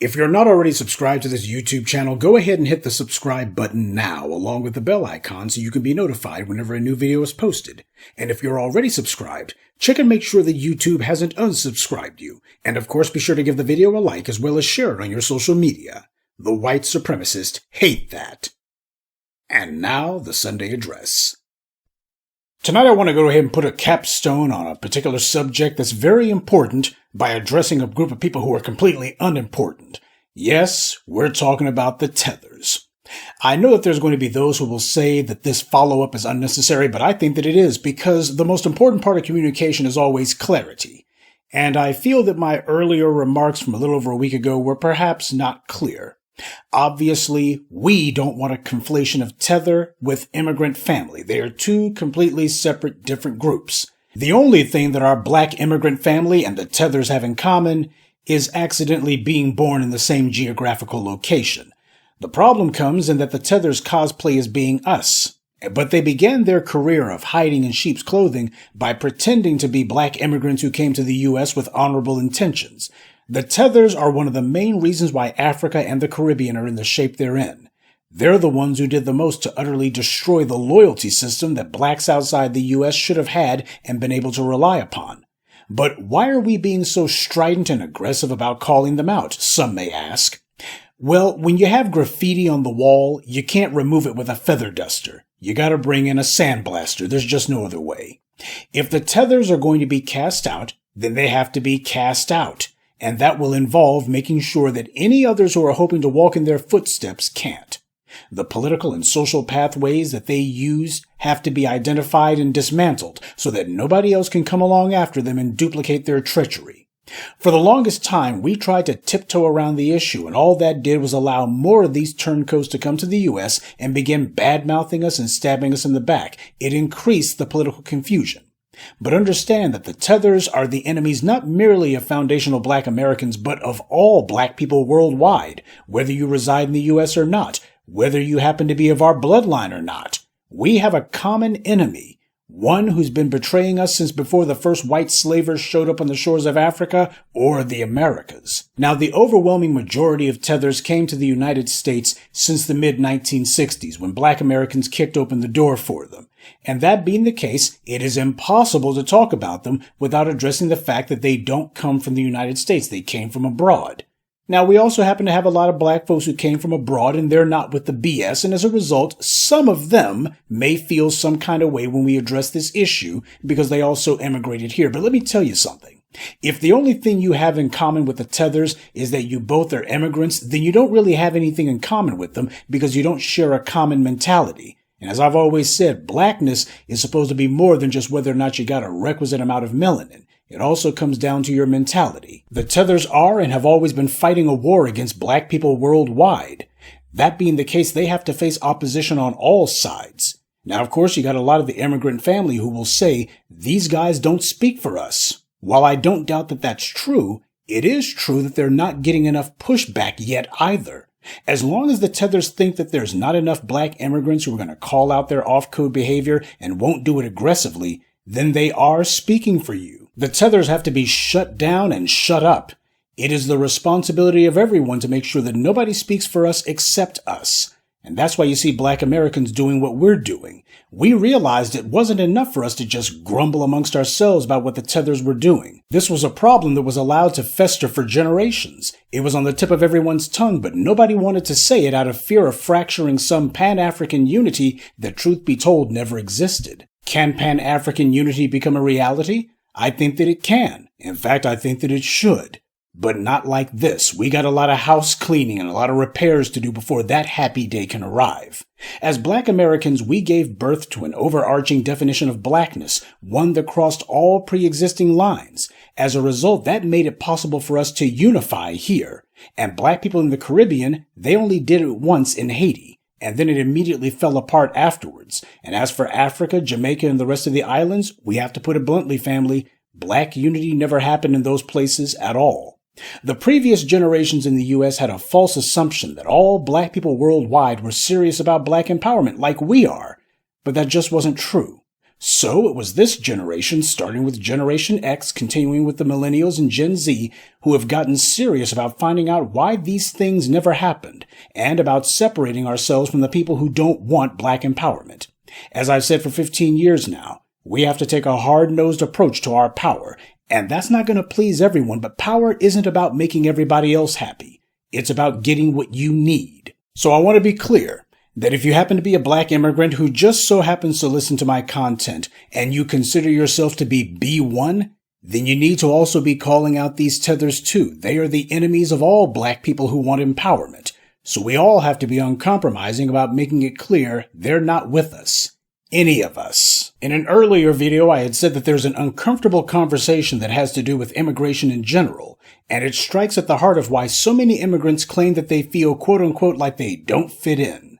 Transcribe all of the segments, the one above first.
If you're not already subscribed to this YouTube channel, go ahead and hit the subscribe button now, along with the bell icon so you can be notified whenever a new video is posted. And if you're already subscribed, check and make sure that YouTube hasn't unsubscribed you. And of course, be sure to give the video a like as well as share it on your social media. The white supremacists hate that. And now, the Sunday address. Tonight I want to go ahead and put a capstone on a particular subject that's very important by addressing a group of people who are completely unimportant. Yes, we're talking about the Tethers. I know that there's going to be those who will say that this follow-up is unnecessary, but I think that it is because the most important part of communication is always clarity. And I feel that my earlier remarks from a little over a week ago were perhaps not clear. Obviously, we don't want a conflation of Tether with Immigrant family. They are two completely separate, different groups. The only thing that our black immigrant family and the Tethers have in common is accidentally being born in the same geographical location. The problem comes in that the Tethers cosplay as being us, but they began their career of hiding in sheep's clothing by pretending to be black immigrants who came to the U.S. with honorable intentions. The Tethers are one of the main reasons why Africa and the Caribbean are in the shape they're in. They're the ones who did the most to utterly destroy the loyalty system that blacks outside the U.S. should have had and been able to rely upon. But why are we being so strident and aggressive about calling them out, some may ask? Well, when you have graffiti on the wall, you can't remove it with a feather duster. You gotta bring in a sandblaster. There's just no other way. If the Tethers are going to be cast out, then they have to be cast out. And that will involve making sure that any others who are hoping to walk in their footsteps can't. The political and social pathways that they use have to be identified and dismantled so that nobody else can come along after them and duplicate their treachery. For the longest time, we tried to tiptoe around the issue, and all that did was allow more of these turncoats to come to the U.S. and begin bad-mouthing us and stabbing us in the back. It increased the political confusion. But understand that the Tethers are the enemies not merely of foundational black Americans, but of all black people worldwide, whether you reside in the U.S. or not, whether you happen to be of our bloodline or not. We have a common enemy, one who's been betraying us since before the first white slavers showed up on the shores of Africa or the Americas. Now, the overwhelming majority of Tethers came to the United States since the mid-1960s, when black Americans kicked open the door for them. And that being the case, it is impossible to talk about them without addressing the fact that they don't come from the United States. They came from abroad. Now, we also happen to have a lot of black folks who came from abroad, and they're not with the BS, and as a result, some of them may feel some kind of way when we address this issue because they also immigrated here. But let me tell you something. If the only thing you have in common with the Tethers is that you both are immigrants, then you don't really have anything in common with them because you don't share a common mentality. And as I've always said, blackness is supposed to be more than just whether or not you got a requisite amount of melanin. It also comes down to your mentality. The Tethers are and have always been fighting a war against black people worldwide. That being the case, they have to face opposition on all sides. Now, of course, you got a lot of the immigrant family who will say, these guys don't speak for us. While I don't doubt that that's true, it is true that they're not getting enough pushback yet either. As long as the Tethers think that there's not enough black immigrants who are going to call out their off-code behavior and won't do it aggressively, then they are speaking for you. The Tethers have to be shut down and shut up. It is the responsibility of everyone to make sure that nobody speaks for us except us. And that's why you see black Americans doing what we're doing. We realized it wasn't enough for us to just grumble amongst ourselves about what the Tethers were doing. This was a problem that was allowed to fester for generations. It was on the tip of everyone's tongue, but nobody wanted to say it out of fear of fracturing some Pan-African unity that, truth be told, never existed. Can Pan-African unity become a reality? I think that it can. In fact, I think that it should. But not like this. We got a lot of house cleaning and a lot of repairs to do before that happy day can arrive. As black Americans, we gave birth to an overarching definition of blackness, one that crossed all pre-existing lines. As a result, that made it possible for us to unify here. And black people in the Caribbean, they only did it once in Haiti. And then it immediately fell apart afterwards. And as for Africa, Jamaica, and the rest of the islands, we have to put it bluntly, family, black unity never happened in those places at all. The previous generations in the U.S. had a false assumption that all black people worldwide were serious about black empowerment like we are, but that just wasn't true. So it was this generation, starting with Generation X, continuing with the Millennials and Gen Z, who have gotten serious about finding out why these things never happened, and about separating ourselves from the people who don't want black empowerment. As I've said for 15 years now, we have to take a hard-nosed approach to our power, and that's not going to please everyone, but power isn't about making everybody else happy. It's about getting what you need. So I want to be clear that if you happen to be a black immigrant who just so happens to listen to my content and you consider yourself to be B1, then you need to also be calling out these tethers too. They are the enemies of all black people who want empowerment. So we all have to be uncompromising about making it clear they're not with us. Any of us. In an earlier video, I had said that there's an uncomfortable conversation that has to do with immigration in general, and it strikes at the heart of why so many immigrants claim that they feel quote-unquote like they don't fit in.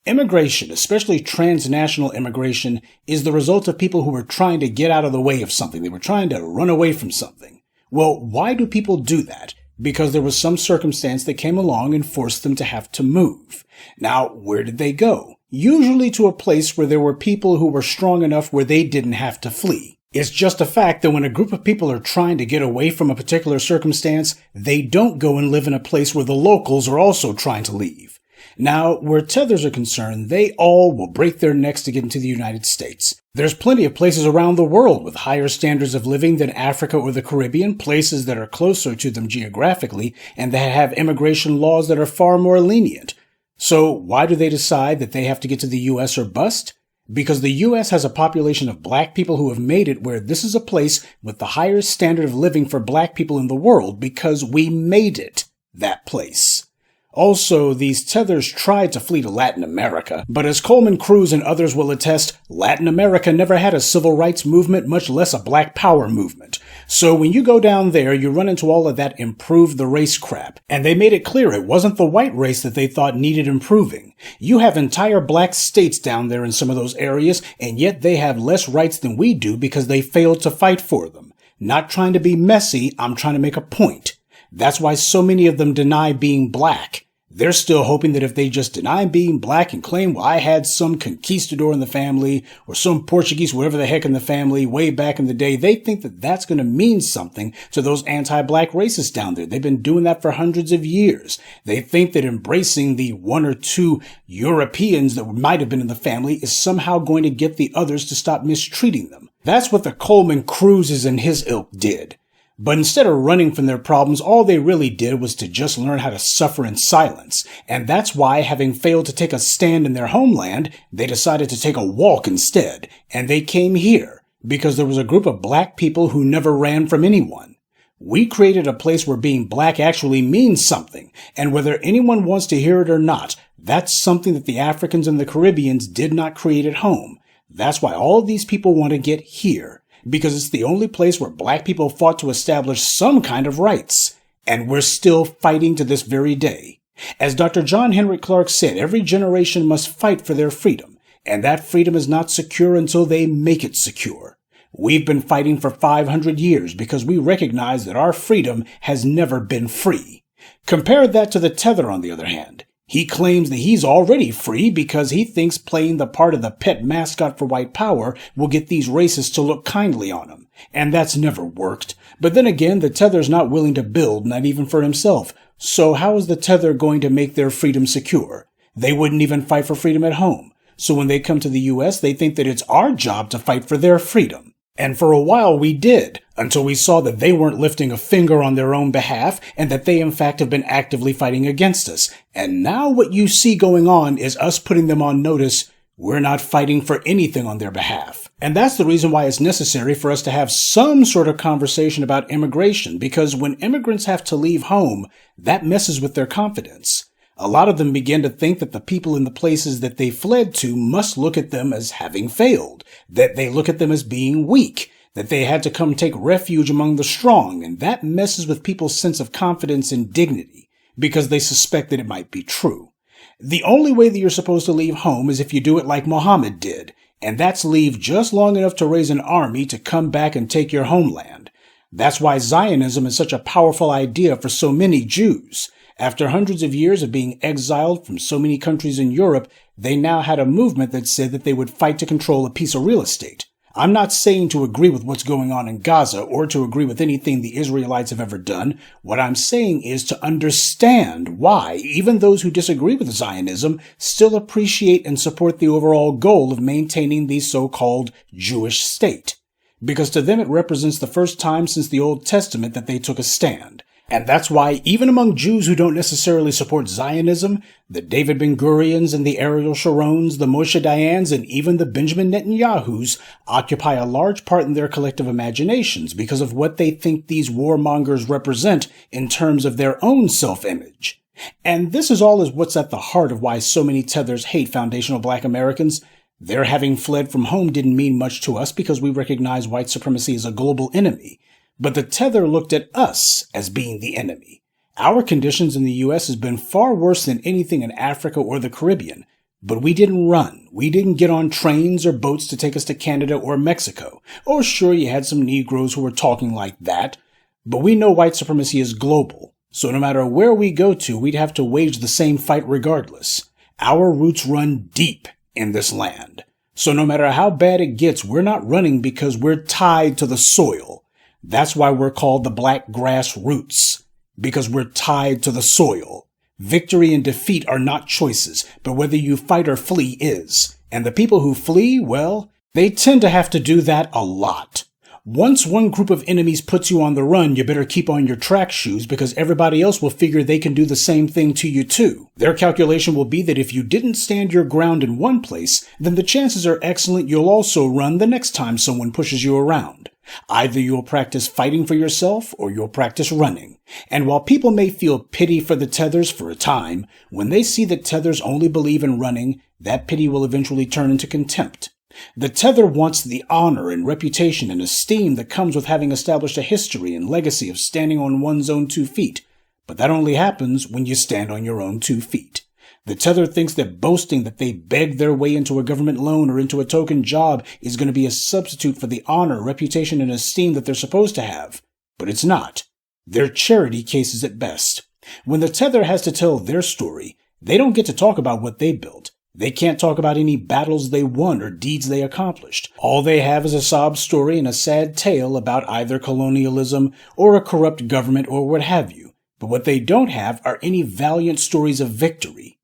Immigration, especially transnational immigration, is the result of people who were trying to get out of the way of something. They were trying to run away from something. Well, why do people do that? Because there was some circumstance that came along and forced them to have to move. Now, where did they go? Usually to a place where there were people who were strong enough where they didn't have to flee. It's just a fact that when a group of people are trying to get away from a particular circumstance, they don't go and live in a place where the locals are also trying to leave. Now, where tethers are concerned, they all will break their necks to get into the United States. There's plenty of places around the world with higher standards of living than Africa or the Caribbean, places that are closer to them geographically, and that have immigration laws that are far more lenient. So why do they decide that they have to get to the U.S. or bust? Because the U.S. has a population of black people who have made it where this is a place with the highest standard of living for black people in the world because we made it that place. Also, these tethers tried to flee to Latin America, but as Coleman Cruz and others will attest, Latin America never had a civil rights movement, much less a black power movement. So when you go down there, you run into all of that improve the race crap. And they made it clear it wasn't the white race that they thought needed improving. You have entire black states down there in some of those areas, and yet they have less rights than we do because they failed to fight for them. Not trying to be messy, I'm trying to make a point. That's why so many of them deny being black. They're still hoping that if they just deny being black and claim, well, I had some conquistador in the family or some Portuguese, whatever the heck in the family way back in the day, they think that that's going to mean something to those anti-black racists down there. They've been doing that for hundreds of years. They think that embracing the one or two Europeans that might have been in the family is somehow going to get the others to stop mistreating them. That's what the Coleman Cruzes and his ilk did. But instead of running from their problems, all they really did was to just learn how to suffer in silence. And that's why, having failed to take a stand in their homeland, they decided to take a walk instead. And they came here because there was a group of black people who never ran from anyone. We created a place where being black actually means something. And whether anyone wants to hear it or not, that's something that the Africans and the Caribbeans did not create at home. That's why all these people want to get here. Because it's the only place where black people fought to establish some kind of rights. And we're still fighting to this very day. As Dr. John Henry Clark said, every generation must fight for their freedom. And that freedom is not secure until they make it secure. We've been fighting for 500 years because we recognize that our freedom has never been free. Compare that to the tether, on the other hand. He claims that he's already free because he thinks playing the part of the pet mascot for white power will get these racists to look kindly on him. And that's never worked. But then again, the tether's not willing to build, not even for himself. So how is the tether going to make their freedom secure? They wouldn't even fight for freedom at home. So when they come to the U.S., they think that it's our job to fight for their freedom. And for a while we did, until we saw that they weren't lifting a finger on their own behalf, and that they in fact have been actively fighting against us. And now what you see going on is us putting them on notice we're not fighting for anything on their behalf. And that's the reason why it's necessary for us to have some sort of conversation about immigration, because when immigrants have to leave home, that messes with their confidence. A lot of them begin to think that the people in the places that they fled to must look at them as having failed, that they look at them as being weak, that they had to come take refuge among the strong, and that messes with people's sense of confidence and dignity, because they suspect that it might be true. The only way that you're supposed to leave home is if you do it like Muhammad did, and that's leave just long enough to raise an army to come back and take your homeland. That's why Zionism is such a powerful idea for so many Jews. After hundreds of years of being exiled from so many countries in Europe, they now had a movement that said that they would fight to control a piece of real estate. I'm not saying to agree with what's going on in Gaza or to agree with anything the Israelites have ever done. What I'm saying is to understand why even those who disagree with Zionism still appreciate and support the overall goal of maintaining the so-called Jewish state. Because to them it represents the first time since the Old Testament that they took a stand. And that's why, even among Jews who don't necessarily support Zionism, the David Ben-Gurions and the Ariel Sharons, the Moshe Dayans, and even the Benjamin Netanyahus occupy a large part in their collective imaginations because of what they think these warmongers represent in terms of their own self-image. And this is all what's at the heart of why so many Tethers hate foundational Black Americans. Their having fled from home didn't mean much to us because we recognize white supremacy as a global enemy. But the Tether looked at us as being the enemy. Our conditions in the U.S. has been far worse than anything in Africa or the Caribbean. But we didn't run. We didn't get on trains or boats to take us to Canada or Mexico. Oh, sure, you had some Negroes who were talking like that. But we know white supremacy is global. So no matter where we go to, we'd have to wage the same fight regardless. Our roots run deep in this land. So no matter how bad it gets, we're not running because we're tied to the soil. That's why we're called the Black Grassroots, because we're tied to the soil. Victory and defeat are not choices, but whether you fight or flee is. And the people who flee, well, they tend to have to do that a lot. Once one group of enemies puts you on the run, you better keep on your track shoes because everybody else will figure they can do the same thing to you too. Their calculation will be that if you didn't stand your ground in one place, then the chances are excellent you'll also run the next time someone pushes you around. Either you'll practice fighting for yourself or you'll practice running. And while people may feel pity for the Tethers for a time, when they see that Tethers only believe in running, that pity will eventually turn into contempt. The Tether wants the honor and reputation and esteem that comes with having established a history and legacy of standing on one's own 2 feet. But that only happens when you stand on your own 2 feet. The Tether thinks that boasting that they begged their way into a government loan or into a token job is going to be a substitute for the honor, reputation, and esteem that they're supposed to have. But it's not. They're charity cases at best. When the Tether has to tell their story, they don't get to talk about what they built. They can't talk about any battles they won or deeds they accomplished. All they have is a sob story and a sad tale about either colonialism or a corrupt government or what have you. But what they don't have are any valiant stories of victory.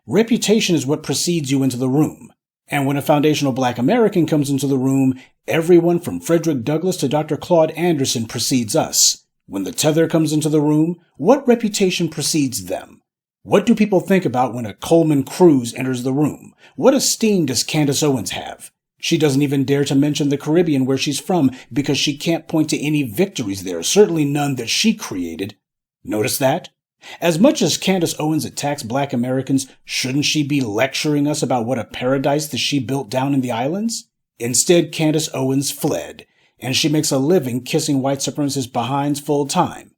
Reputation is what precedes you into the room. And when a foundational Black American comes into the room, everyone from Frederick Douglass to Dr. Claude Anderson precedes us. When the Tether comes into the room, what reputation precedes them? What do people think about when a Coleman Cruz enters the room? What esteem does Candace Owens have? She doesn't even dare to mention the Caribbean where she's from because she can't point to any victories there, certainly none that she created. Notice that? As much as Candace Owens attacks Black Americans, shouldn't she be lecturing us about what a paradise that she built down in the islands? Instead, Candace Owens fled, and she makes a living kissing white supremacists' behinds full time.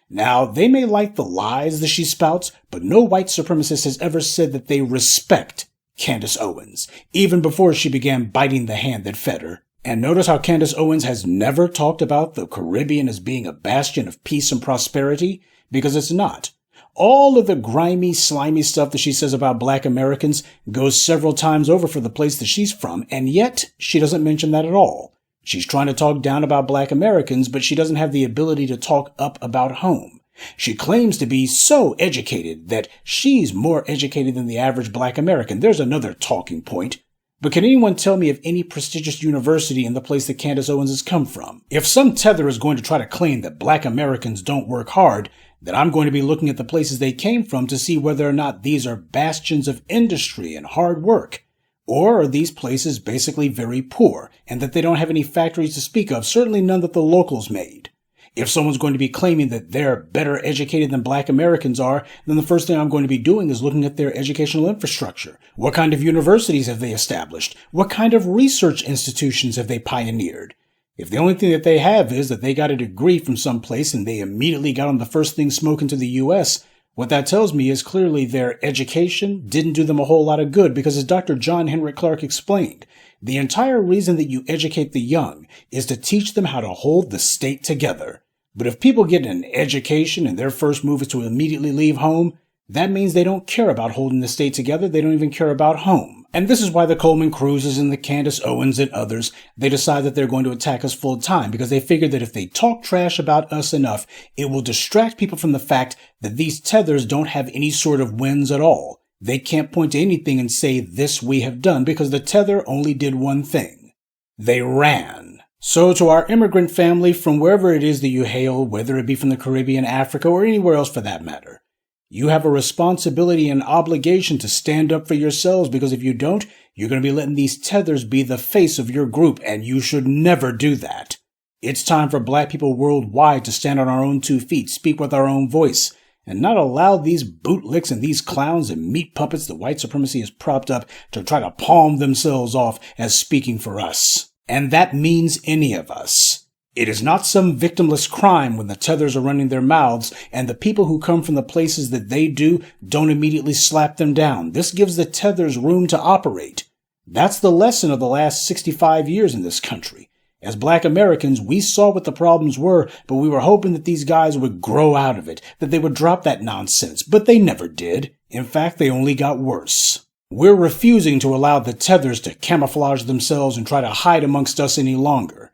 Now, they may like the lies that she spouts, but no white supremacist has ever said that they respect Candace Owens, even before she began biting the hand that fed her. And notice how Candace Owens has never talked about the Caribbean as being a bastion of peace and prosperity, because it's not. All of the grimy, slimy stuff that she says about Black Americans goes several times over for the place that she's from, and yet she doesn't mention that at all. She's trying to talk down about Black Americans, but she doesn't have the ability to talk up about home. She claims to be so educated that she's more educated than the average Black American. There's another talking point. But can anyone tell me of any prestigious university in the place that Candace Owens has come from? If some Tether is going to try to claim that Black Americans don't work hard, then I'm going to be looking at the places they came from to see whether or not these are bastions of industry and hard work. Or are these places basically very poor, and that they don't have any factories to speak of, certainly none that the locals made? If someone's going to be claiming that they're better educated than Black Americans are, then the first thing I'm going to be doing is looking at their educational infrastructure. What kind of universities have they established? What kind of research institutions have they pioneered? If the only thing that they have is that they got a degree from someplace and they immediately got on the first thing smoking to the U.S., what that tells me is clearly their education didn't do them a whole lot of good because, as Dr. John Henrik Clarke explained, the entire reason that you educate the young is to teach them how to hold the state together. But if people get an education and their first move is to immediately leave home, that means they don't care about holding the state together. They don't even care about home. And this is why the Coleman Cruzes and the Candace Owens and others, they decide that they're going to attack us full time, because they figure that if they talk trash about us enough, it will distract people from the fact that these tethers don't have any sort of wins at all. They can't point to anything and say, this we have done, because the tether only did one thing. They ran. So to our immigrant family, from wherever it is that you hail, whether it be from the Caribbean, Africa, or anywhere else for that matter, you have a responsibility and obligation to stand up for yourselves, because if you don't, you're going to be letting these tethers be the face of your group, and you should never do that. It's time for black people worldwide to stand on our own 2 feet, speak with our own voice, and not allow these bootlicks and these clowns and meat puppets that white supremacy has propped up to try to palm themselves off as speaking for us. And that means any of us. It is not some victimless crime when the tethers are running their mouths and the people who come from the places that they do don't immediately slap them down. This gives the tethers room to operate. That's the lesson of the last 65 years in this country. As black Americans, we saw what the problems were, but we were hoping that these guys would grow out of it, that they would drop that nonsense, but they never did. In fact, they only got worse. We're refusing to allow the tethers to camouflage themselves and try to hide amongst us any longer.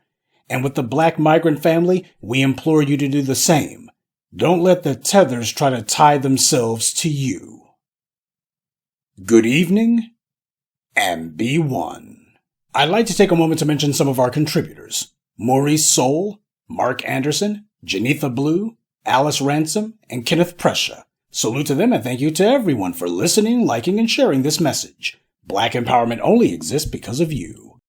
And with the black migrant family, we implore you to do the same. Don't let the tethers try to tie themselves to you. Good evening, and be one. I'd like to take a moment to mention some of our contributors. Maurice Soul, Mark Anderson, Janitha Blue, Alice Ransom, and Kenneth Prescia. Salute to them, and thank you to everyone for listening, liking, and sharing this message. Black empowerment only exists because of you.